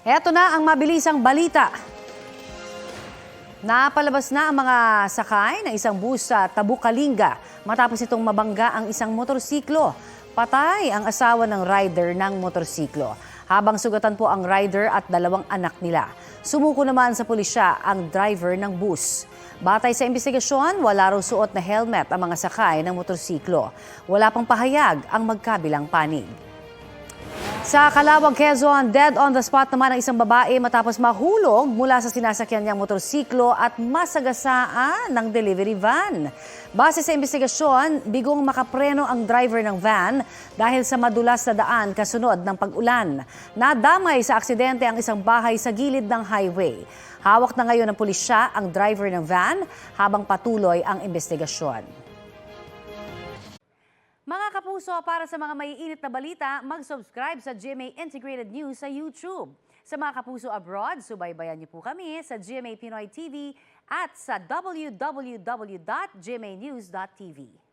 Eto na ang mabilisang balita. Napalabas na ang mga sakay ng isang bus sa Tabukalinga matapos itong mabangga ang isang motorsiklo. Patay ang asawa ng rider ng motorsiklo. Habang sugatan po ang rider at dalawang anak nila. Sumuko naman sa pulisya ang driver ng bus. Batay sa investigasyon, wala raw suot na helmet ang mga sakay ng motorsiklo. Wala pang pahayag ang magkabilang panig. Sa Calawag, Quezon, dead on the spot naman ang isang babae matapos mahulog mula sa sinasakyan niyang motorsiklo at masagasaan ng delivery van. Base sa investigasyon, bigong makapreno ang driver ng van dahil sa madulas na daan kasunod ng pag-ulan. Nadamay sa aksidente ang isang bahay sa gilid ng highway. Hawak na ngayon ng pulisya ang driver ng van habang patuloy ang investigasyon. Mga kapuso, para sa mga maiinit na balita, mag-subscribe sa GMA Integrated News sa YouTube. Sa mga kapuso abroad, subaybayan niyo po kami sa GMA Pinoy TV at sa www.gmanews.tv.